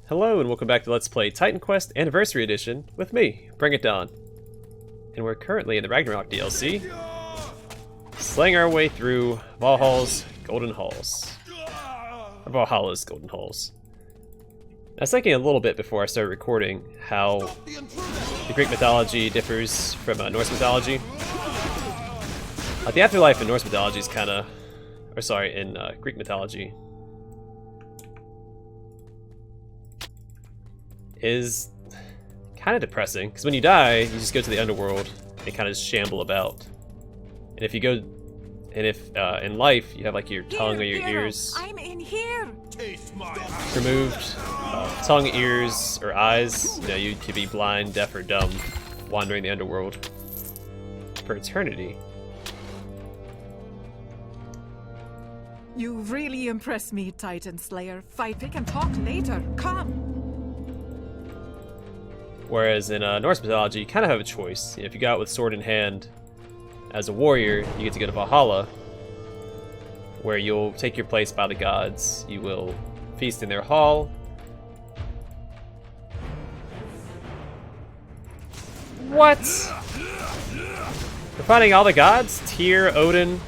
Hello and welcome back to Let's Play Titan Quest Anniversary Edition with me, Bring It Dawn. And we're currently in the Ragnarok DLC, slaying our way through Valhall's Golden Halls. Or Valhalla's Golden Halls. I was thinking a little bit before I started recording how the Greek mythology differs from Norse mythology. The afterlife in Norse mythology is kind of, or sorry, in Greek mythology is kind of depressing, because when you die, you just go to the underworld and kind of shamble about. And if you go, and if in life you have like your tongue or your ears I'm in here. removed, tongue, ears, or eyes, you know, you could be blind, deaf, or dumb, wandering the underworld for eternity. You really impress me, Titan Slayer. Fight, we can talk later. Come. Whereas in Norse mythology, you kind of have a choice. You know, if you go out with sword in hand as a warrior, you get to go to Valhalla, where you'll take your place by the gods. You will feast in their hall. What? We're fighting all the gods? Tyr, Odin.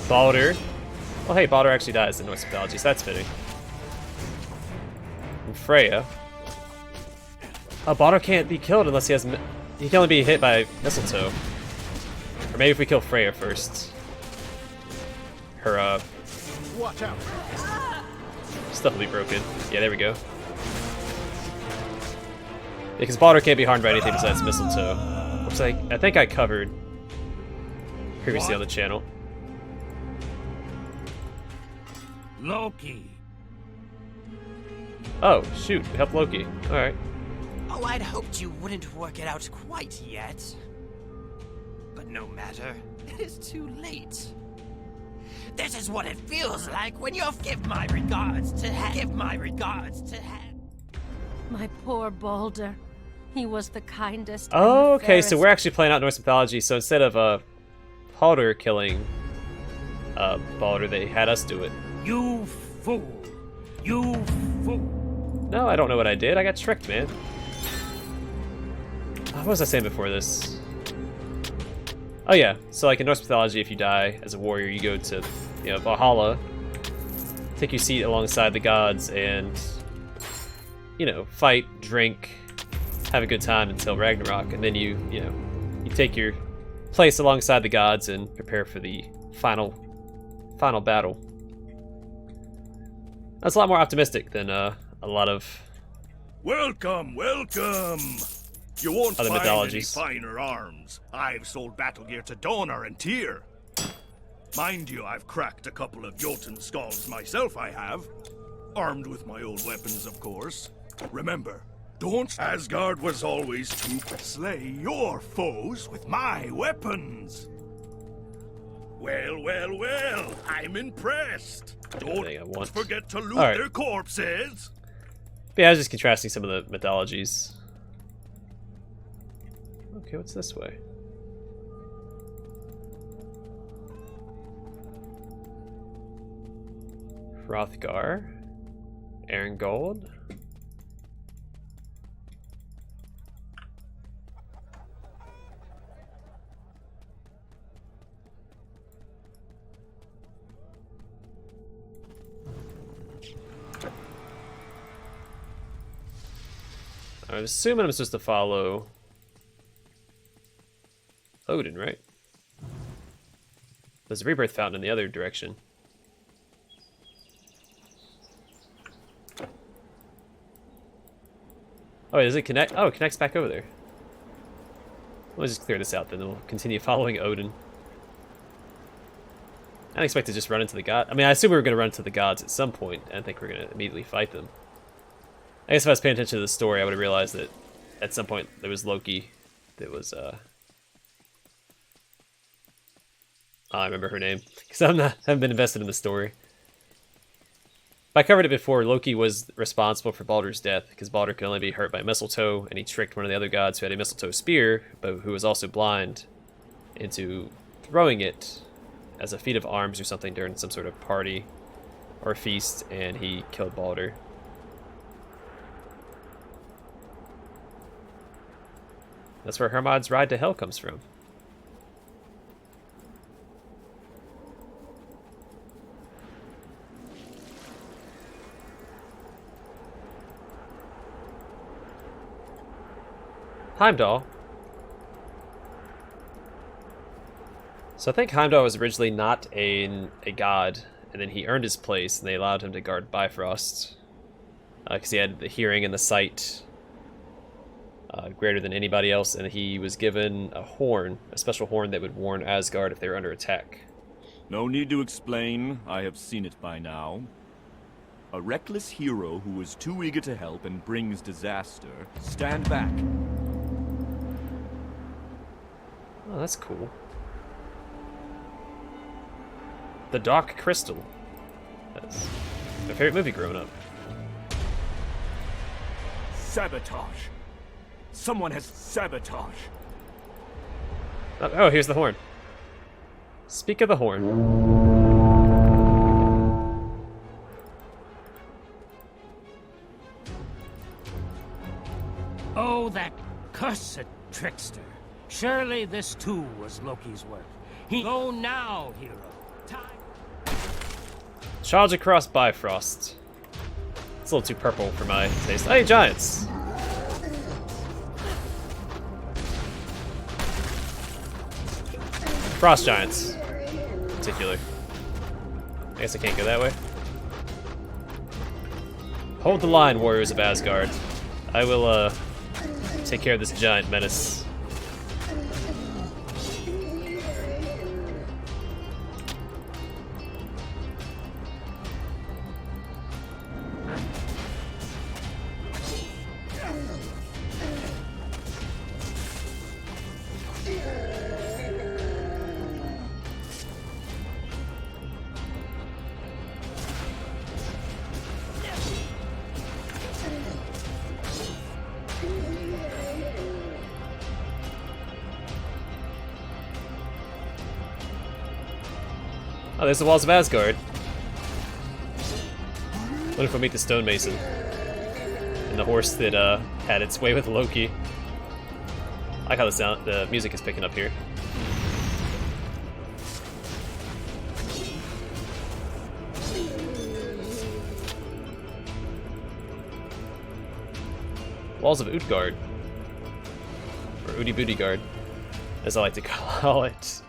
Baldr. Well, hey, Baldr actually dies in Norse mythology, so that's fitting. And Freya. Oh, Baldr can't be killed unless he has... He can only be hit by mistletoe. Or maybe if we kill Freya first. Her, Watch out. stuff will be broken. Yeah, there we go. Because Baldr can't be harmed by anything besides mistletoe. Which I think I covered previously on the channel. Loki. Oh, shoot. We helped Loki. Alright. Oh, I'd hoped you wouldn't work it out quite yet. But no matter, it is too late. This is what it feels like when you give my regards to My poor Baldr. He was the kindest. Oh, and the okay, so fairest. we're actually playing out Norse mythology, so instead of Baldr killing Baldr, they had us do it. You fool. You fool. No, I don't know what I did. I got tricked, man. What was I saying before this? Oh yeah, so like in Norse mythology, if you die as a warrior, you go to, you know, Valhalla, take your seat alongside the gods, and, you know, fight, drink, have a good time until Ragnarok, and then you take your place alongside the gods and prepare for the final battle. That's a lot more optimistic than a lot of Welcome, welcome. You won't other find mythologies. any finer arms. I've sold battle gear to Donor and Tyr. Mind you, I've cracked a couple of Jotun skulls myself, I have. Armed with my old weapons, of course. Remember, don't Asgard was always to slay your foes with my weapons. Well, well, well, I'm impressed. Everything I Don't want. forget to loot Alright. their corpses. But yeah, I was just contrasting some of the mythologies. Okay, what's this way? Hrothgar, Gold. I'm assuming I'm supposed to follow Odin, right? There's a rebirth fountain in the other direction. Oh, wait, does it connect? Oh, it connects back over there. Let's just clear this out, then we'll continue following Odin. I didn't expect to just run into the god. I mean, I assume we were going to run into the gods at some point. I didn't think we were going to immediately fight them. I guess if I was paying attention to the story, I would have realized that at some point there was Loki that was, oh, I remember her name, because I haven't been invested in the story. I covered it before. Loki was responsible for Baldr's death, because Baldr could only be hurt by mistletoe, and he tricked one of the other gods who had a mistletoe spear, but who was also blind, into throwing it as a feat of arms or something during some sort of party or feast, and he killed Baldr. That's where Hermod's ride to hell comes from. Heimdall. So I think Heimdall was originally not a god, and then he earned his place, and they allowed him to guard Bifrost, because he had the hearing and the sight greater than anybody else, and he was given a horn, a special horn that would warn Asgard if they were under attack. No need to explain, I have seen it by now. A reckless hero who is too eager to help and brings disaster. Stand back. Oh, that's cool. The Dark Crystal. That's my favorite movie growing up. Sabotage. Someone has sabotage. Oh, here's the horn. Speak of the horn. Oh, that cursed trickster. Surely this too was Loki's work. Go now, hero. Time. Charge across Bifrost. It's a little too purple for my taste. Hey, giants! Frost giants, in particular. I guess I can't go that way. Hold the line, warriors of Asgard. I will, take care of this giant menace. Oh, there's the walls of Asgard. What if we meet the stonemason? And the horse that had its way with Loki. I like how the music is picking up here. Walls of Utgard. Or Udi Booty Guard, as I like to call it.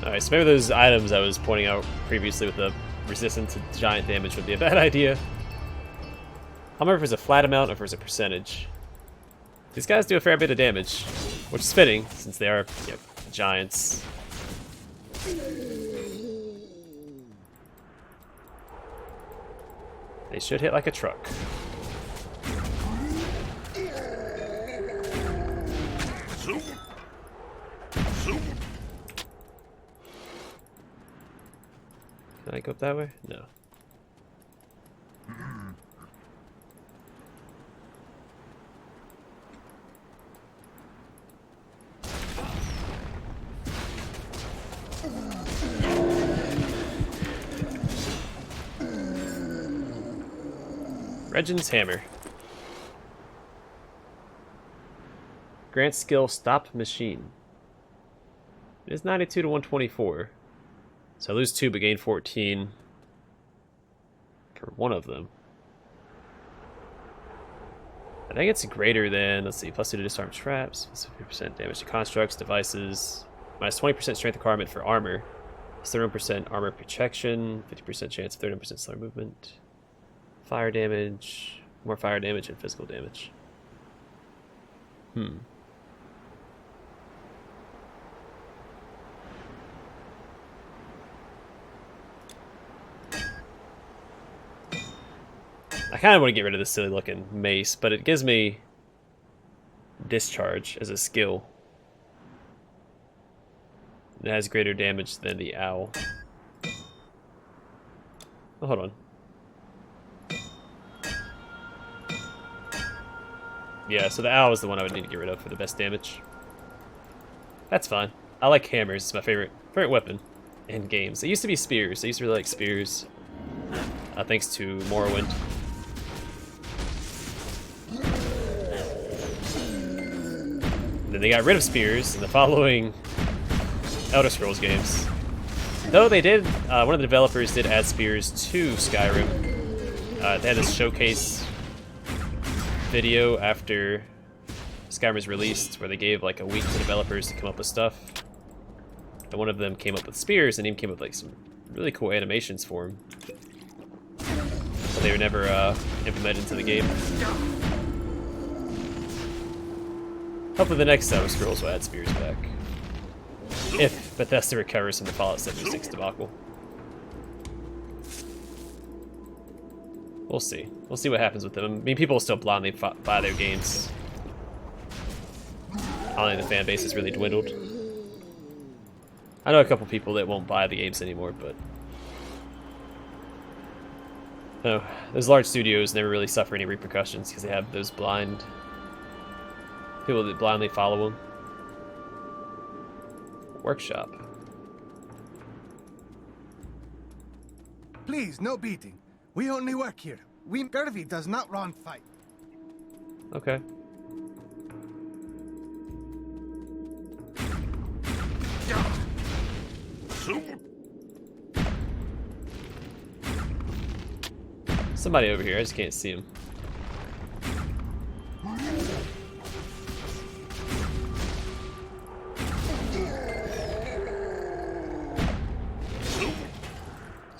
Alright, so maybe those items I was pointing out previously with the resistance to giant damage would be a bad idea. I don't remember if it's a flat amount or if it's a percentage. These guys do a fair bit of damage, which is fitting since they are, you know, giants. They should hit like a truck. Can I go up that way? No. Regin's Hammer. Grant skill Stop Machine. It is 92 to 124. So I lose 2 but gain 14 for one of them. I think it's greater than, let's see, plus 2 to disarm traps, plus 50% damage to constructs, devices, minus 20% strength requirement for armor, plus 31% armor protection, 50% chance of 31% slower movement, fire damage, more fire damage, and physical damage. I kind of want to get rid of this silly looking mace, but it gives me discharge as a skill. It has greater damage than the owl. Oh, hold on. Yeah, so the owl is the one I would need to get rid of for the best damage. That's fine. I like hammers. It's my favorite weapon in games. It used to be spears. I used to really like spears. Thanks to Morrowind. Then they got rid of spears in the following Elder Scrolls games. Though they did, one of the developers did add spears to Skyrim. They had this showcase video after Skyrim was released where they gave like a week to developers to come up with stuff. And one of them came up with spears and he came up with like some really cool animations for him. But they were never implemented into the game. Hopefully the next Elder Scrolls will add spears back. If Bethesda recovers from the Fallout 76 debacle. We'll see. We'll see what happens with them. I mean, people will still blindly buy their games. I don't think the fan base has really dwindled. I know a couple people that won't buy the games anymore, but... No, those large studios never really suffer any repercussions because they have those blind... people that blindly follow them. Workshop. Please, no beating. We only work here. Garvey does not run fight. Okay. Somebody over here, I just can't see him.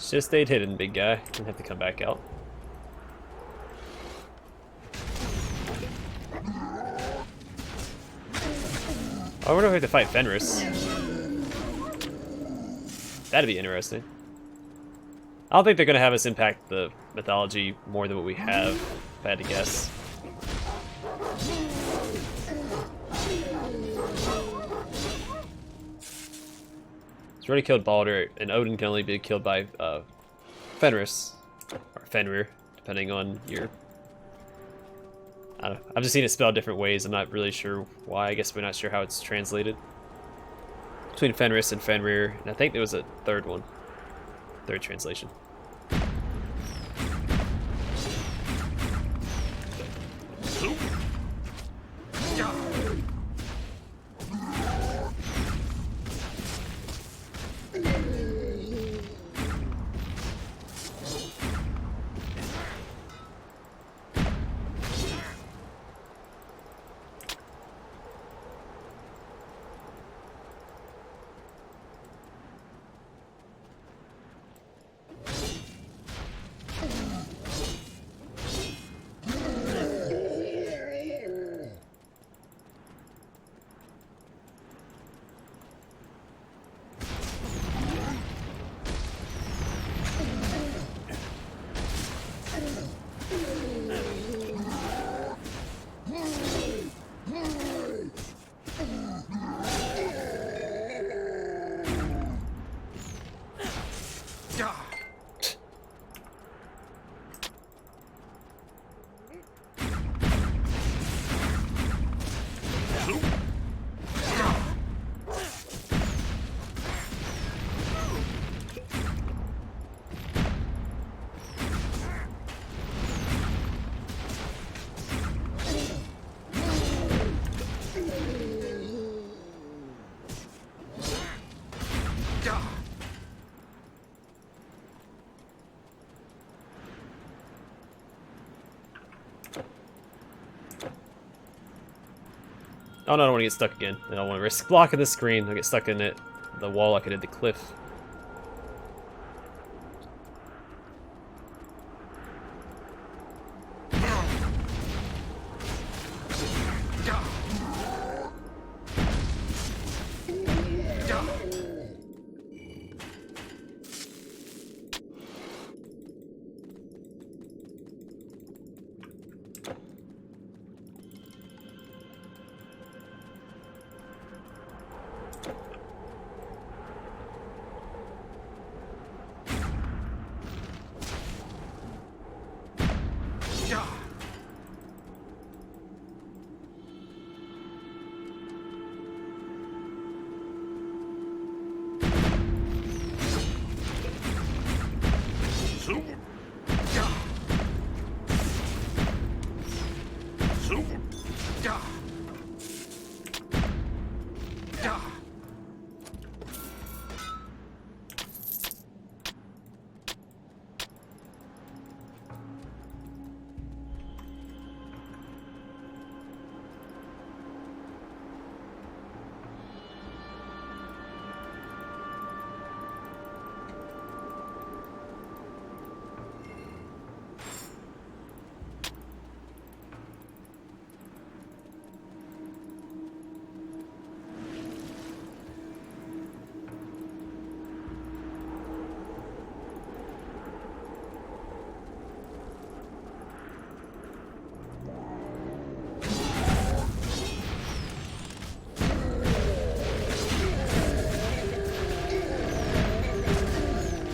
Just stayed hidden, big guy. Didn't have to come back out. I wonder if we have to fight Fenris. That'd be interesting. I don't think they're going to have us impact the mythology more than what we have, if I had to guess. He's already killed Baldr, and Odin can only be killed by Fenris, or Fenrir, depending on your... I don't know. I've just seen it spelled different ways. I'm not really sure why. I guess we're not sure how it's translated. Between Fenris and Fenrir, and I think there was a third one. Third translation. Oh no, I don't want to get stuck again. I don't want to risk blocking the screen. I'll get stuck in it. The wall like I did the cliff.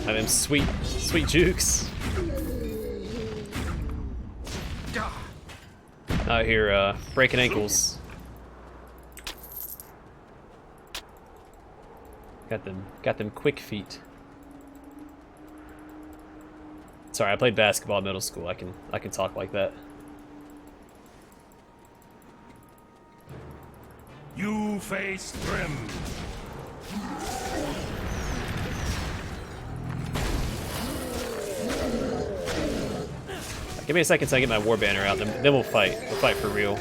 Have them sweet jukes. Out here breaking ankles. Got them quick feet. Sorry, I played basketball in middle school. I can talk like that. You face Thrym. Give me a second so I get my war banner out, then we'll fight. We'll fight for real.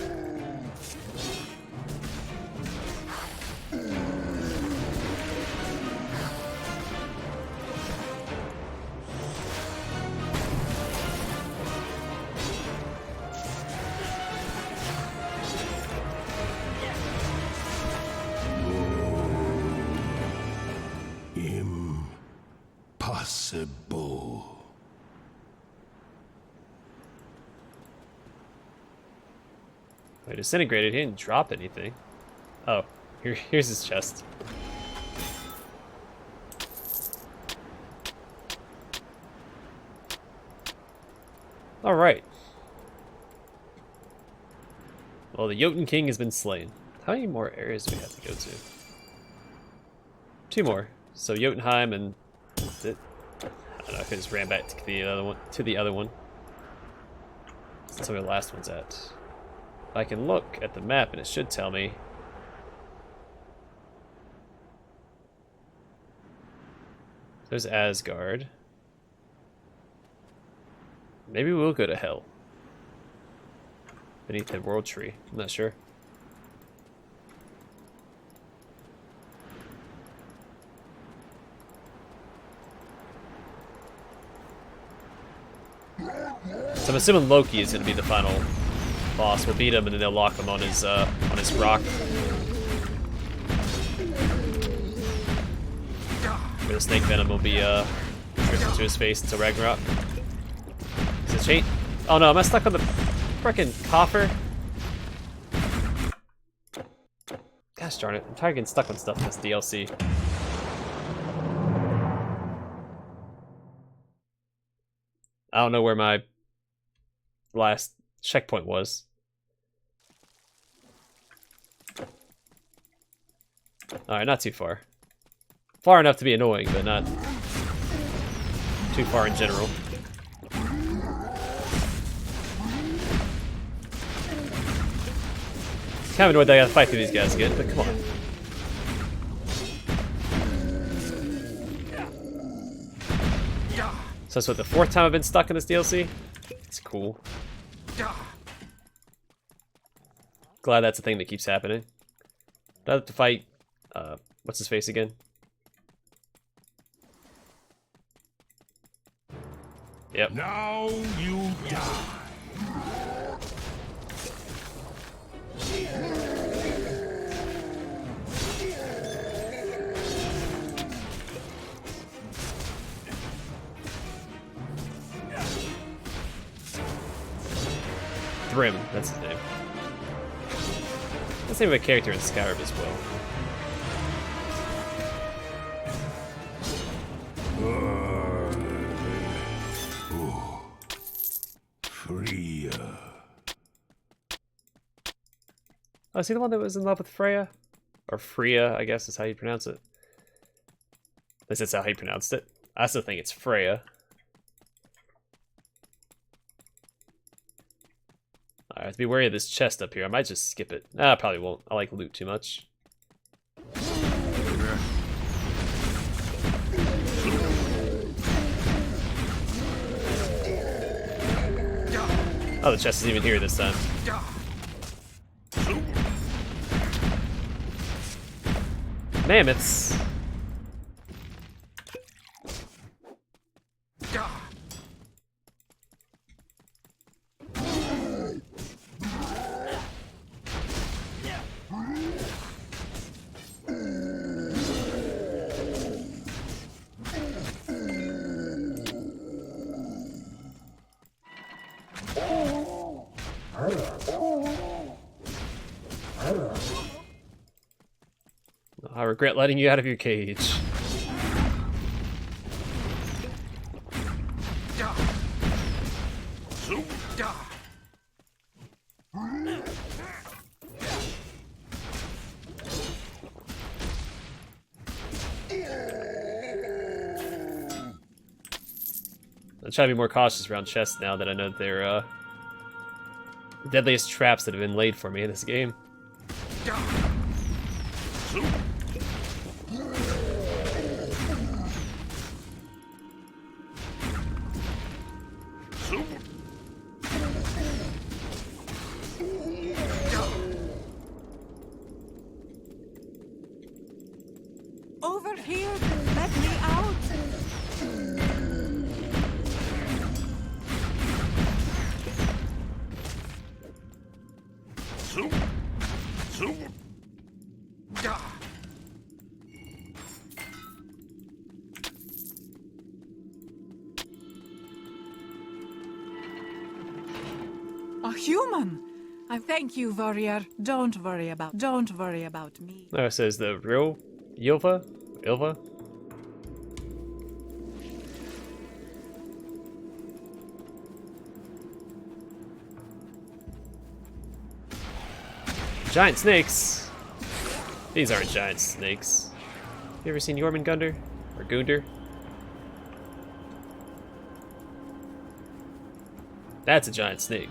Impossible. I disintegrated. He didn't drop anything. Oh, here's his chest. All right. Well, the Jotun King has been slain. How many more areas do we have to go to? 2 more. So Jotunheim and I don't know if I just ran back to the other one. That's where the last one's at. I can look at the map and it should tell me. There's Asgard. Maybe we'll go to hell. Beneath the world tree. I'm not sure. So I'm assuming Loki is going to be the final boss. We'll beat him and then they'll lock him on his rock. Where the snake venom will be dripped into his face until Ragnarok. Is it chain? Oh no, am I stuck on the frickin' coffer? Gosh darn it, I'm tired of getting stuck on stuff in this DLC. I don't know where my last checkpoint was. Alright, not too far. Far enough to be annoying, but not too far in general. Kind of annoyed that I gotta fight through these guys again, but come on. So that's what, the 4th time I've been stuck in this DLC? It's cool. Glad that's a thing that keeps happening. I have to fight, what's his face again? Yep. Now you die. Thrym, that's his name. That's the name of a character in Skyrim as well. Freya. Oh, is he the one that was in love with Freya? Or Freya, I guess is how you pronounce it. At least that's how he pronounced it. I still think it's Freya. I have to be wary of this chest up here. I might just skip it. I probably won't. I like loot too much. Oh, the chest isn't even here this time. Mammoths. I regret letting you out of your cage. I'm trying to be more cautious around chests now that I know they're the deadliest traps that have been laid for me in this game. Over here, let me out. A human. I thank you, warrior. Don't worry about me. No, it says the real Ilva. Giant snakes. These aren't giant snakes. You ever seen Jormungandr or Gundir? That's a giant snake.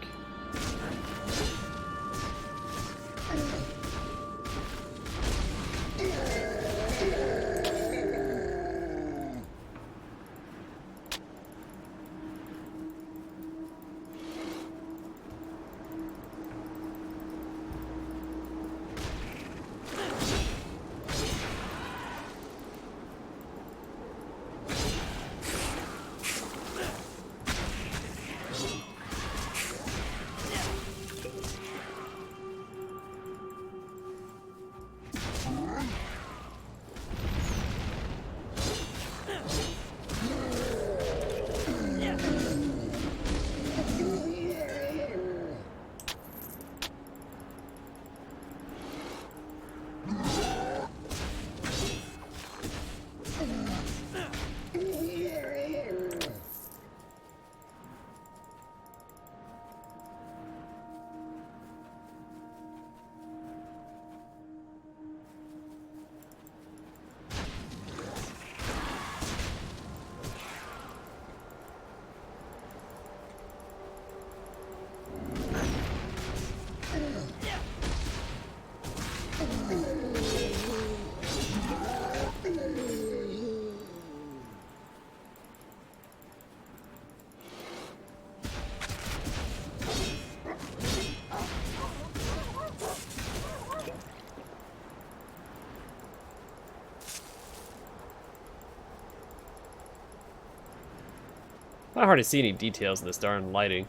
Not hard to see any details in this darn lighting.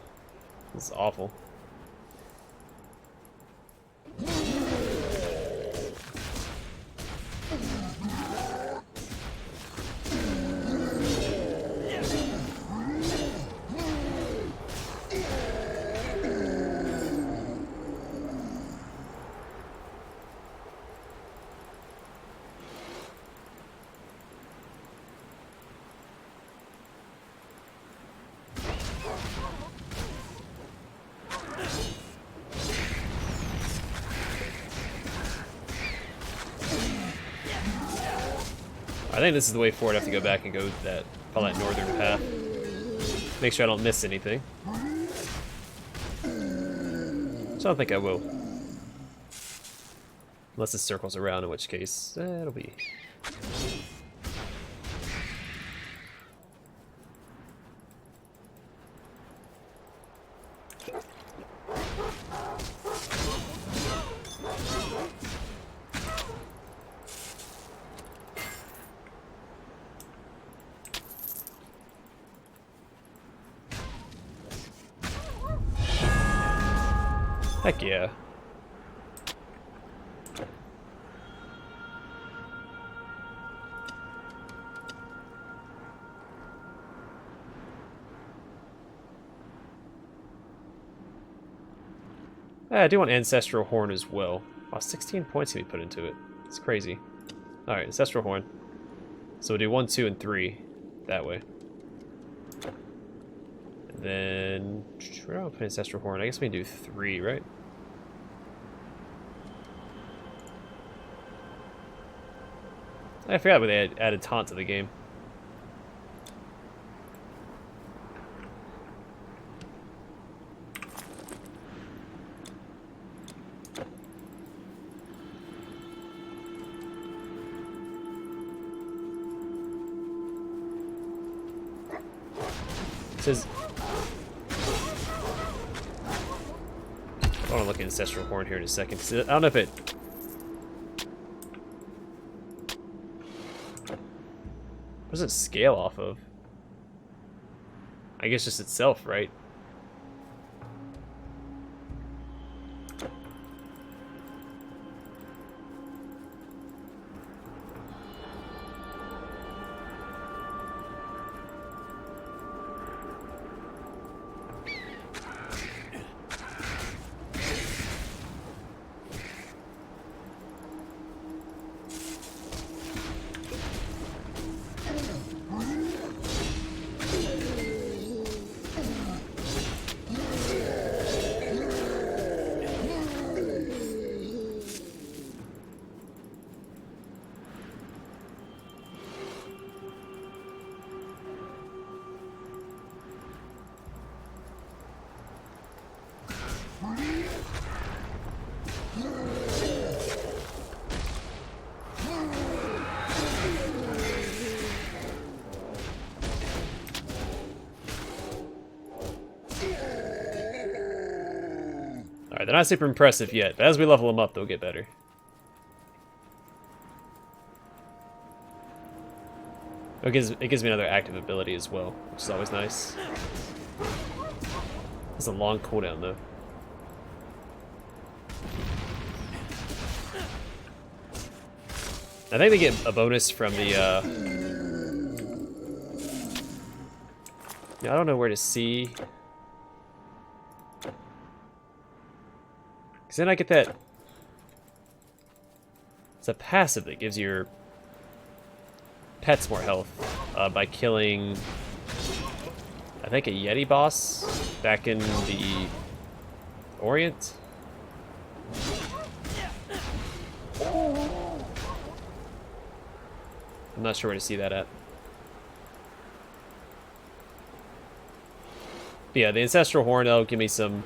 This is awful. I think this is the way forward. I have to go back and go that, follow that northern path. Make sure I don't miss anything. So I don't think I will. Unless it circles around, in which case, it'll be... Heck yeah. I do want Ancestral Horn as well. Wow, 16 points can be put into it. It's crazy. Alright, Ancestral Horn. So we'll do 1, 2, and 3 that way. And then, where do I put Ancestral Horn? I guess we can do 3, right? I forgot when they had added taunt to the game. It says, I want to look at Ancestral Horn here in a second. I don't know if it... What does it scale off of? I guess just itself, right? Alright, they're not super impressive yet, but as we level them up, they'll get better. It gives me another active ability as well, which is always nice. It's a long cooldown, though. I think they get a bonus from the, yeah, I don't know where to see. Because then I get that... It's a passive that gives your pets more health by killing, I think, a Yeti boss back in the Orient. I'm not sure where to see that at. But yeah, the Ancestral Horn, that'll give me some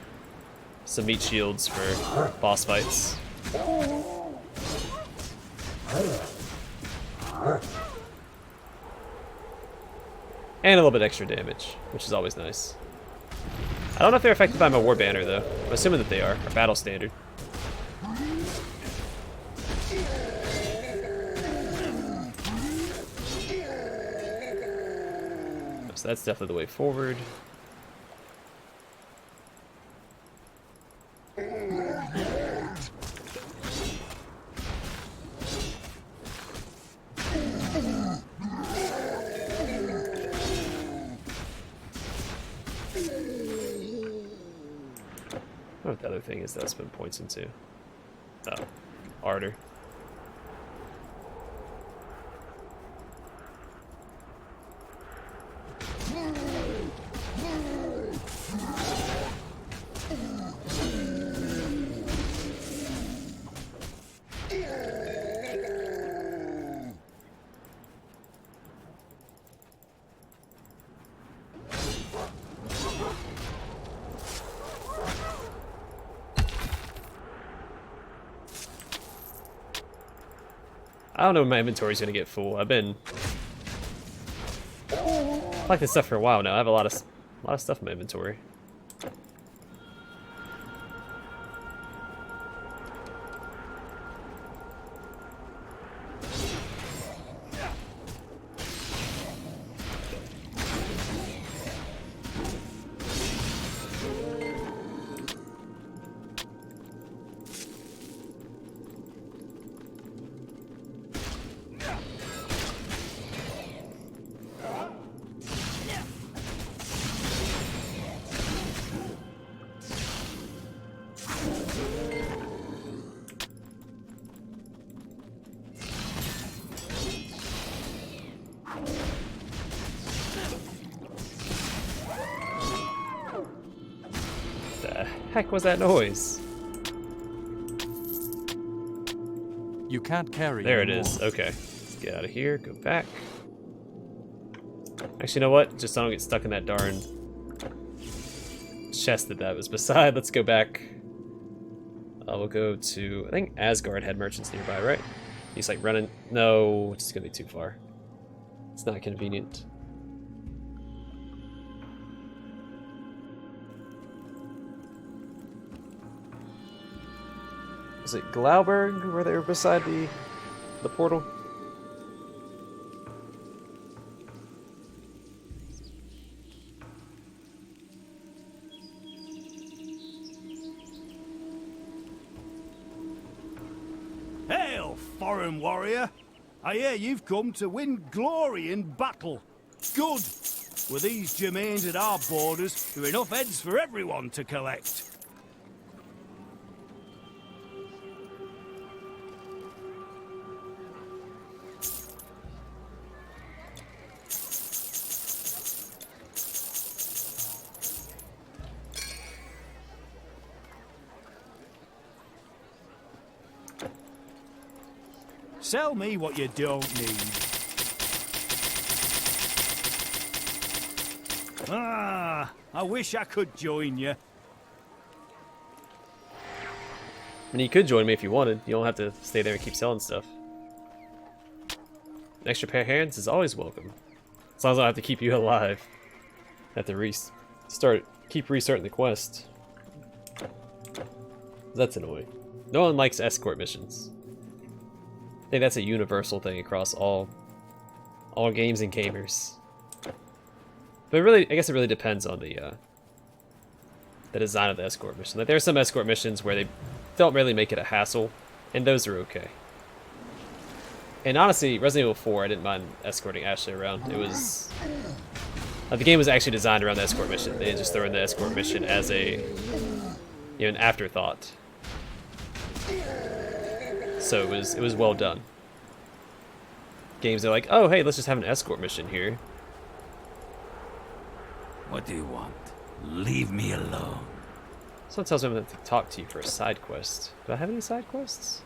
meat shields for boss fights. And a little bit extra damage, which is always nice. I don't know if they're affected by my War Banner, though. I'm assuming that they are, or Battle Standard. So that's definitely the way forward. I don't know what the other thing is that's been points into. Oh, Ardor. I don't know when my inventory's gonna get full. I've been like this stuff for a while now. I have a lot of stuff in my inventory. Heck was that noise? You can't carry. There it is. Okay. Let's get out of here. Go back. Actually, you know what? Just so I don't get stuck in that darn chest that was beside. Let's go back. We'll go to... I think Asgard had merchants nearby, right? He's like running... No, it's gonna be too far. It's not convenient. Was it Glauberg where they were beside the portal? Hail, foreign warrior! I hear you've come to win glory in battle. Good! With these germains at our borders, there are enough heads for everyone to collect. Sell me what you don't need. Ah, I wish I could join you. I mean, you could join me if you wanted. You don't have to stay there and keep selling stuff. An extra pair of hands is always welcome. As long as I don't have to keep you alive. I have to keep restarting the quest. That's annoying. No one likes escort missions. I think that's a universal thing across all games and gamers. But I guess it really depends on the design of the escort mission. Like there are some escort missions where they don't really make it a hassle, and those are okay. And honestly, Resident Evil 4, I didn't mind escorting Ashley around. It was the game was actually designed around the escort mission. They didn't just throw in the escort mission as an afterthought. So it was well done. Games are like, oh hey, let's just have an escort mission here. What do you want? Leave me alone. Someone tells me I'm going to talk to you for a side quest. Do I have any side quests?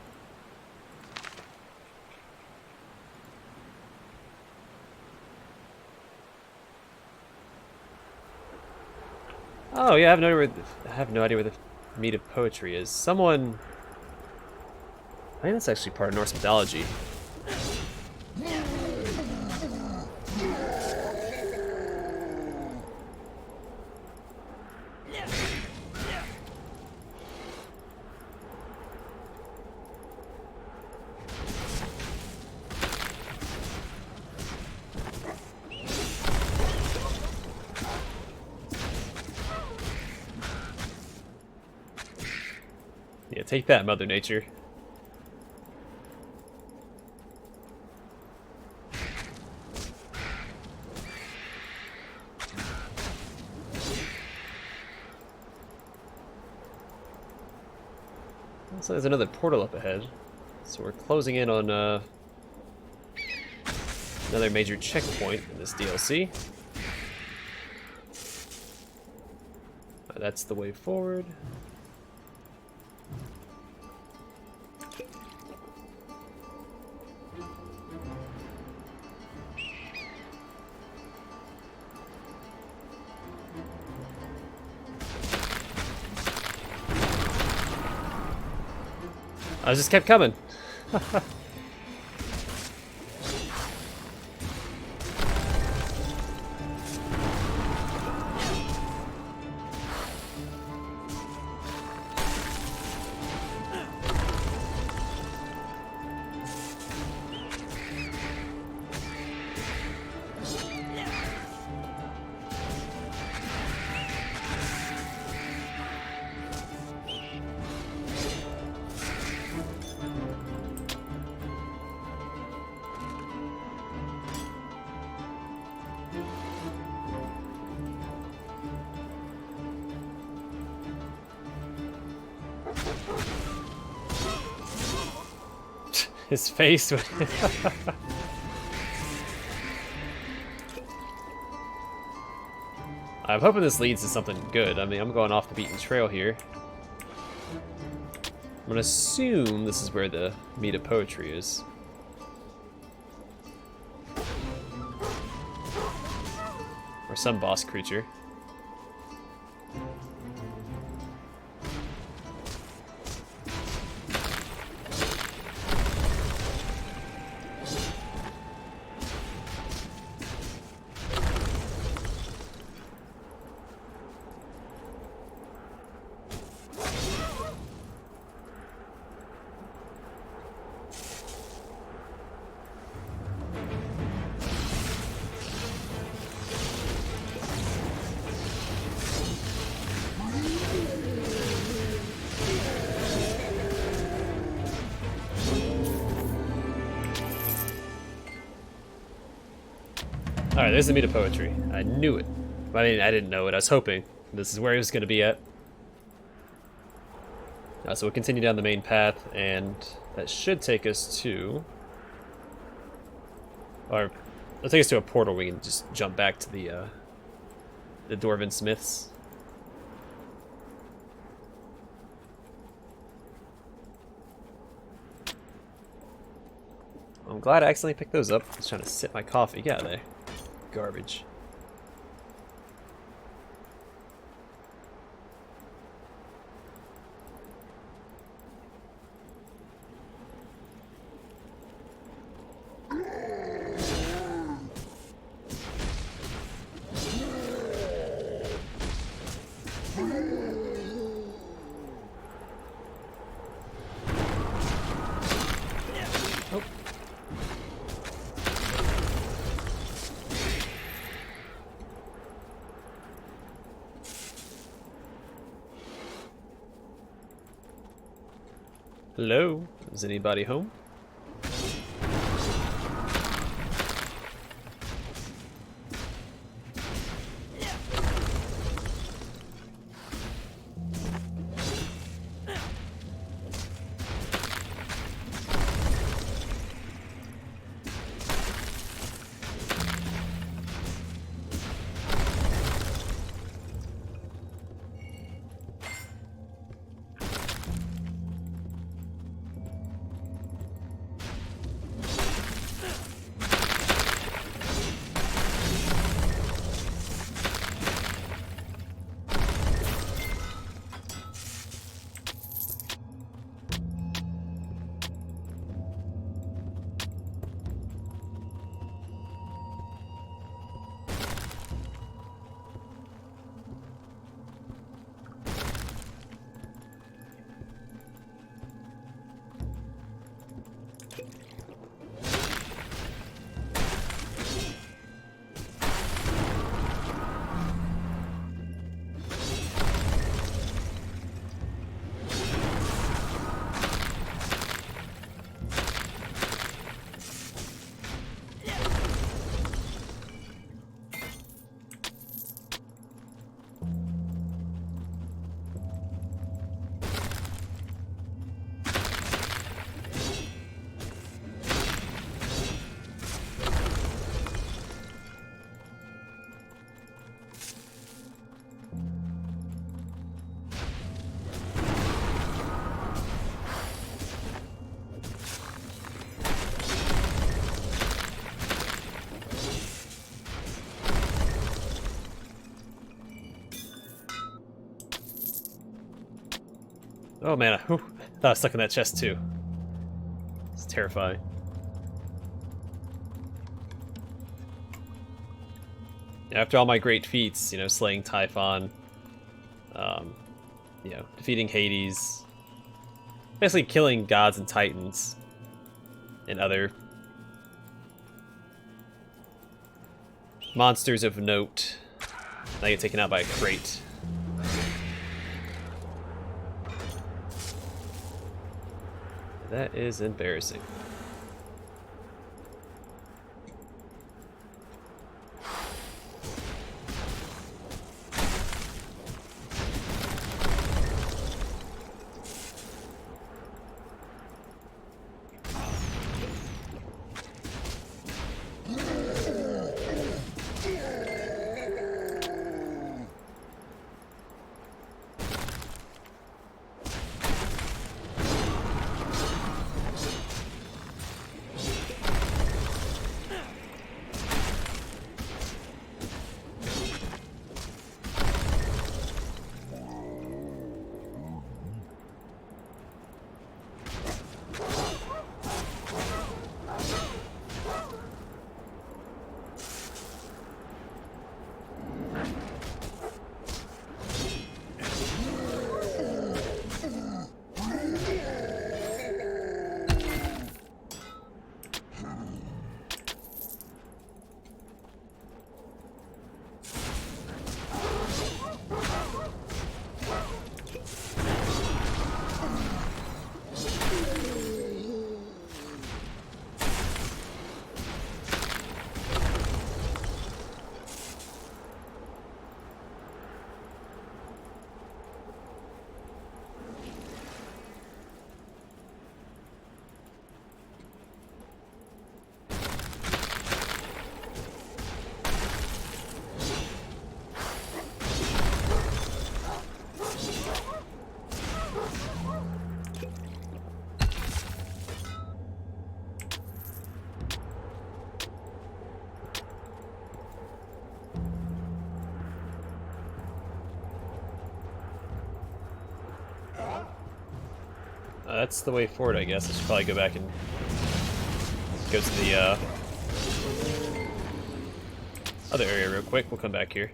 Oh yeah, I have no idea where the meat of poetry is. Someone... I think that's actually part of Norse mythology. Yeah, take that, Mother Nature. So there's another portal up ahead. So we're closing in on another major checkpoint in this DLC. That's the way forward. I just kept coming. His face. I'm hoping this leads to something good. I mean, I'm going off the beaten trail here. I'm gonna assume this is where the meat of poetry is. Or some boss creature. Alright, there's the meat of poetry. I knew it. I mean, I didn't know it. I was hoping this is where he was going to be at. So we'll continue down the main path, and that should take us to... Or, it'll take us to a portal. We can just jump back to the Dwarven Smiths. I'm glad I accidentally picked those up. I was trying to sip my coffee. Get out of there. Garbage. Hello? Is anybody home? Oh man, I thought I was stuck in that chest too. It's terrifying. After all my great feats, you know, slaying Typhon, you know, defeating Hades, basically killing gods and titans and other monsters of note, I get taken out by a crate. That is embarrassing. That's the way forward, I guess. I should probably go back and go to the other area real quick. We'll come back here.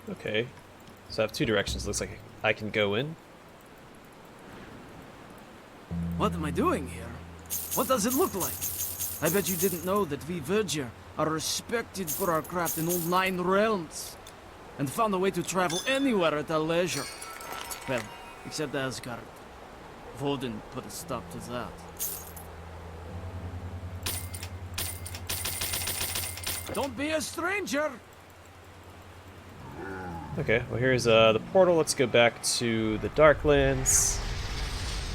Okay, so I have two directions. Looks like I can go in. What am I doing here? What does it look like? I bet you didn't know that we Verger are respected for our craft in all 9 realms, and found a way to travel anywhere at our leisure. Well, except Asgard. Vodin put a stop to that. Don't be a stranger! Okay, well here's the portal. Let's go back to the Darklands.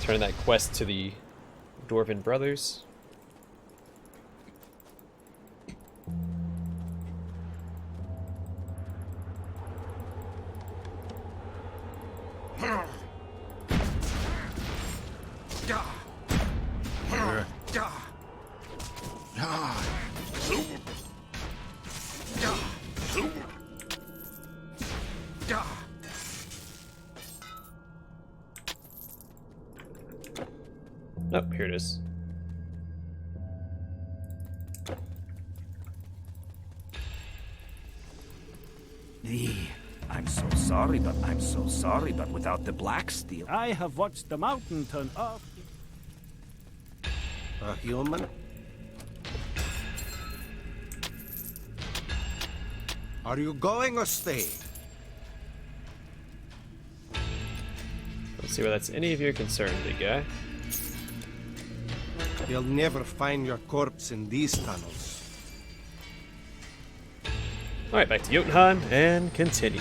Turn that quest to the Dwarven Brothers. Nope, here it is. I'm so sorry, but without the black steel. I have watched the mountain turn off. A human? Are you going or staying? Let's see where that's any of your concern, big guy. They'll never find your corpse in these tunnels. Alright, back to Jotunheim and continue.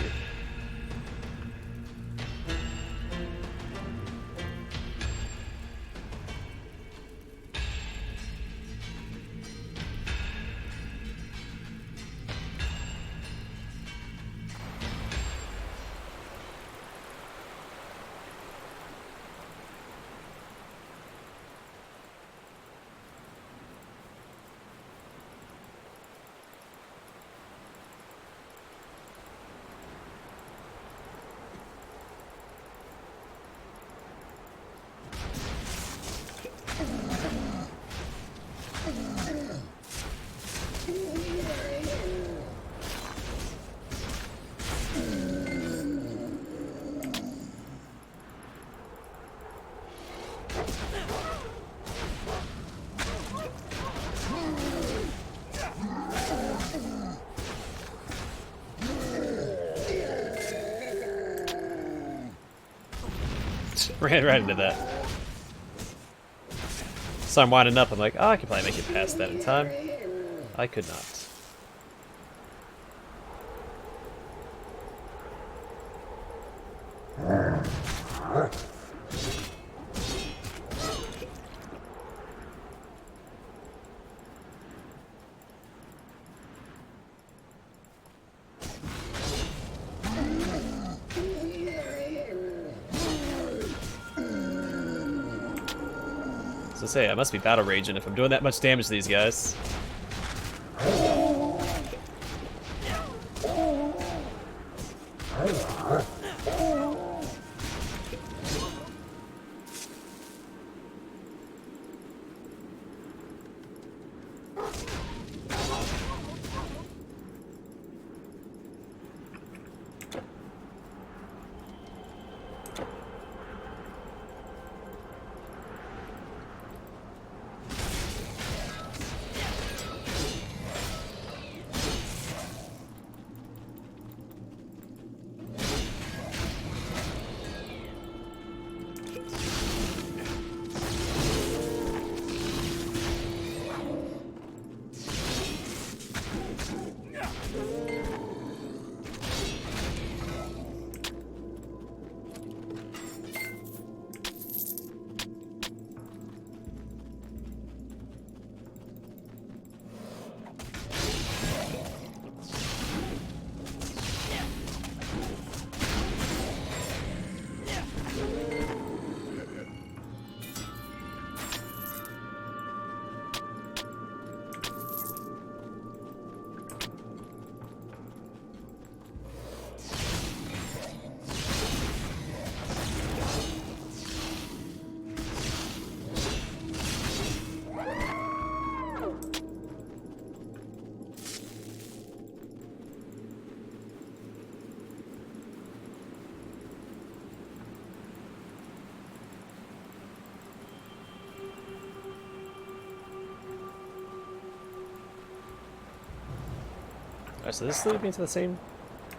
Ran right into that. So I'm winding up, I'm like, oh, I can probably make it past that in time. I could not. So say I must be battle raging if I'm doing that much damage to these guys. Alright, so this leads me to the same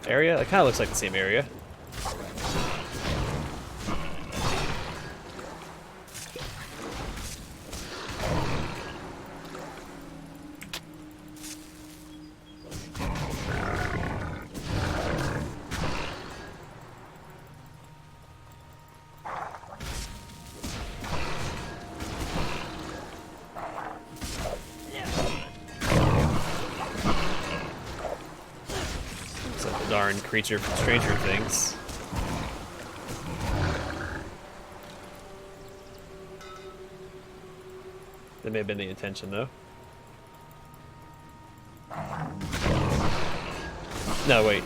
area? It kind of looks like the same area. Darn creature from Stranger Things. That may have been the intention, though. No, wait.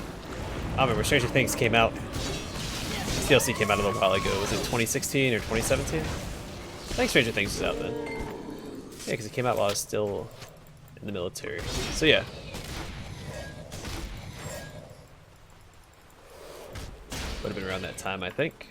I remember Stranger Things came out. This DLC came out a little while ago. Was it 2016 or 2017? I think Stranger Things was out then. Yeah, because it came out while I was still in the military. So yeah. Would have been around that time, I think.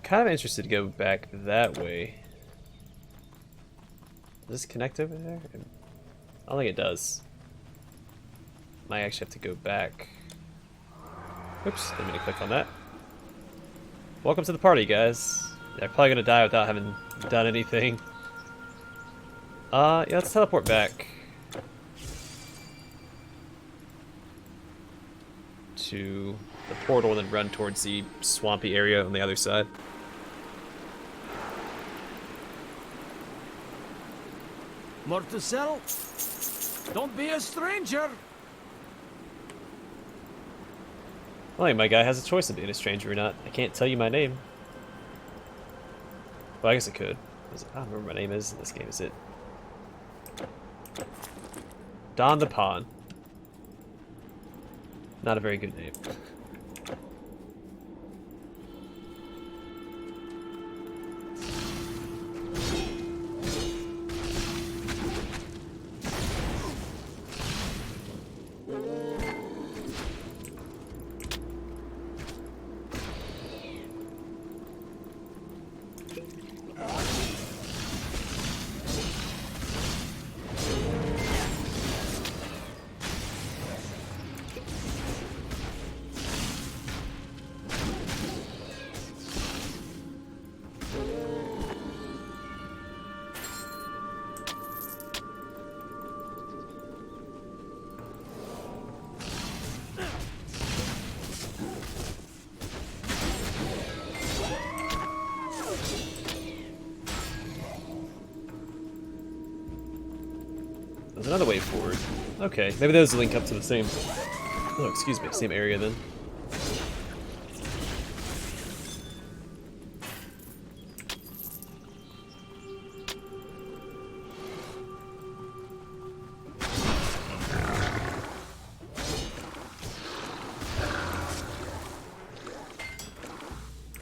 kind of interested to go back that way. Does this connect over there? I don't think it does. Might actually have to go back. Oops, didn't mean to click on that. Welcome to the party, guys. Yeah, I'm probably gonna die without having done anything. Yeah, let's teleport back to the portal and then run towards the swampy area on the other side. More to sell? Don't be a stranger! I think my guy has a choice of being a stranger or not. I can't tell you my name. Well, I guess I could. I don't remember what my name is in this game, is it? Don the Pawn. Not a very good name. There's another way forward. Okay, maybe those link up to the same... Oh, excuse me, same area then.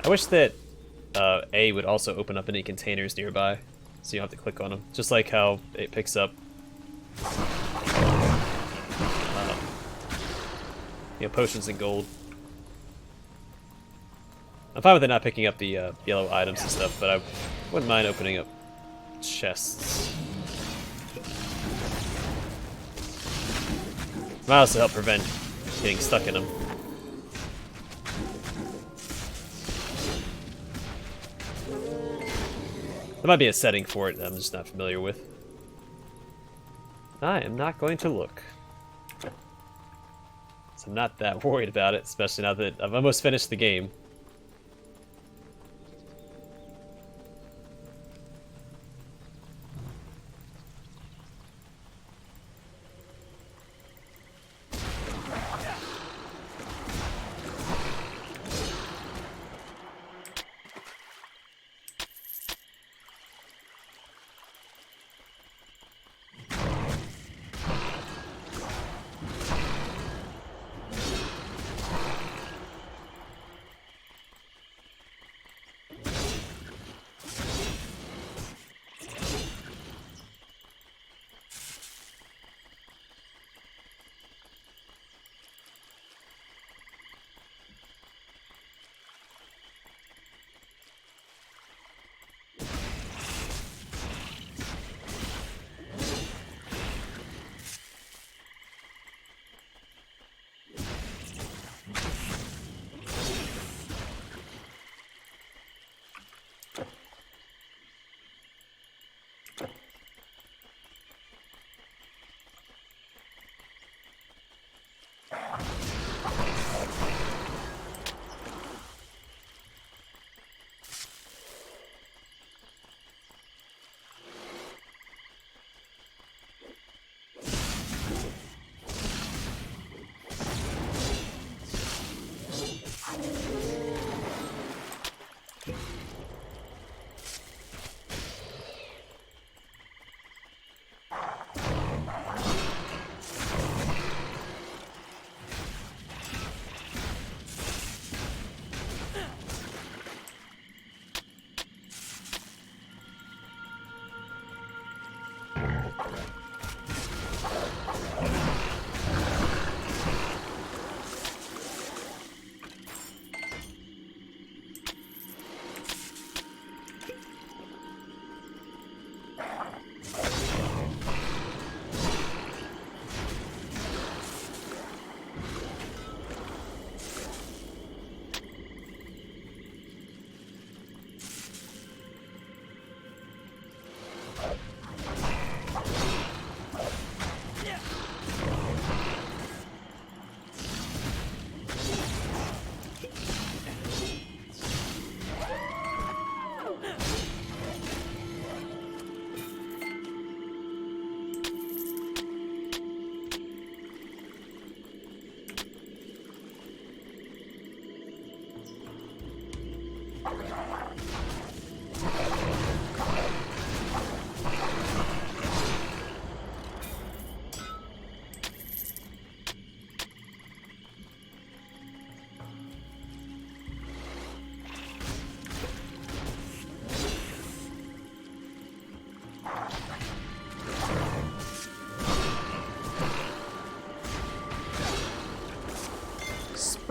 I wish that A would also open up any containers nearby, so you don't have to click on them. Just like how it picks up potions and gold. I'm fine with it not picking up the yellow items and stuff, but I wouldn't mind opening up chests. Might also help prevent getting stuck in them. There might be a setting for it that I'm just not familiar with. I am not going to look. So I'm not that worried about it, especially now that I've almost finished the game.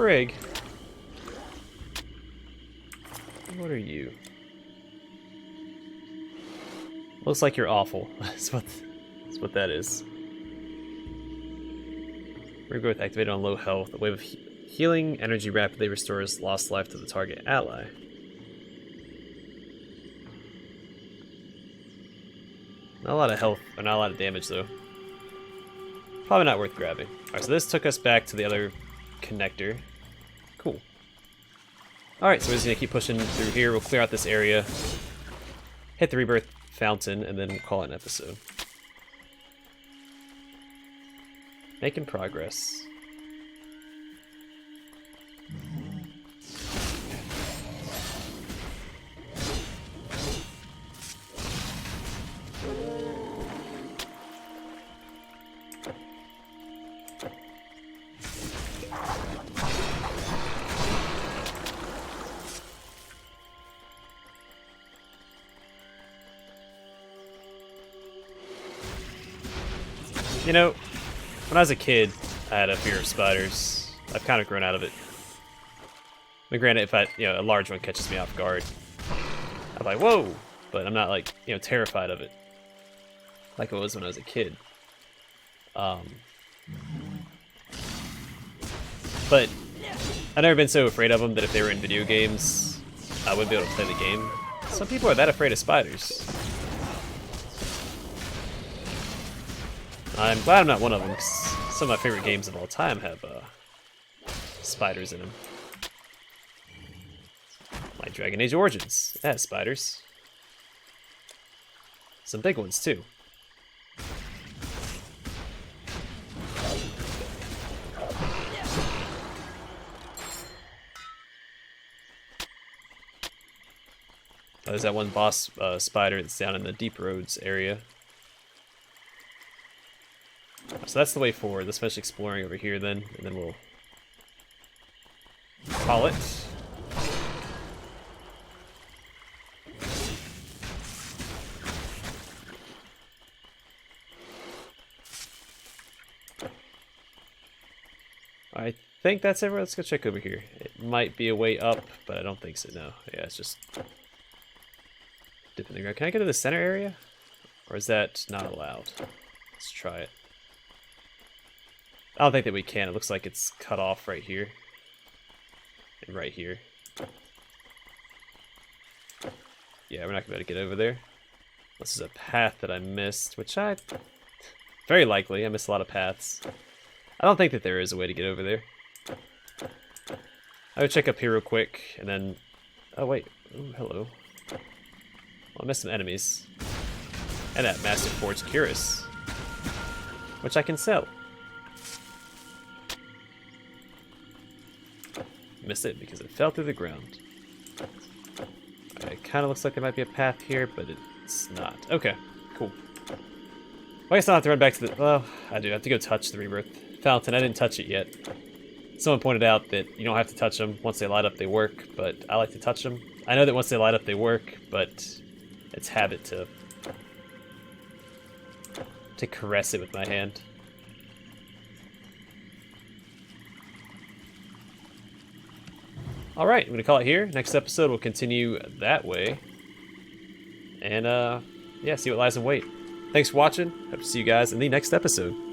frig? What are you? Looks like you're awful. That's what that is. Regrowth activated on low health. A wave of healing energy rapidly restores lost life to the target ally. Not a lot of health, or not a lot of damage though. Probably not worth grabbing. Alright, so this took us back to the other connector. Cool. Alright, so we're just gonna keep pushing through here. We'll clear out this area, hit the rebirth fountain, and then we'll call it an episode. Making progress. You know, when I was a kid, I had a fear of spiders. I've kind of grown out of it. But granted, if a large one catches me off guard, I'm like, whoa! But I'm not like, terrified of it. Like I was when I was a kid. But I've never been so afraid of them that if they were in video games, I wouldn't be able to play the game. Some people are that afraid of spiders. I'm glad I'm not one of them, because some of my favorite games of all time have spiders in them. Like Dragon Age Origins, it has spiders. Some big ones too. There's that one boss spider that's down in the Deep Roads area. So that's the way forward. Let's finish exploring over here then, and then we'll call it. I think that's everywhere. Let's go check over here. It might be a way up, but I don't think so. No. Yeah, it's just dipping the ground. Can I go to the center area? Or is that not allowed? Let's try it. I don't think that we can. It looks like it's cut off right here. And right here. Yeah, we're not going to be able to get over there. This is a path that I missed, which very likely. I missed a lot of paths. I don't think that there is a way to get over there. I would check up here real quick, and then... Oh, wait. Ooh, hello. Well, I missed some enemies. And that Massive Forged Cuirass. Which I can sell. Missed it because it fell through the ground. It kind of looks like there might be a path here, but it's not. Okay, cool. Well, I guess I'll have to run back to the... Well, I do have to go touch the rebirth fountain. I didn't touch it yet. Someone pointed out that you don't have to touch them. Once they light up, they work, but I like to touch them. I know that once they light up, they work, but it's habit to caress it with my hand. Alright, I'm going to call it here. Next episode, we'll continue that way. And, yeah, see what lies in wait. Thanks for watching. Hope to see you guys in the next episode.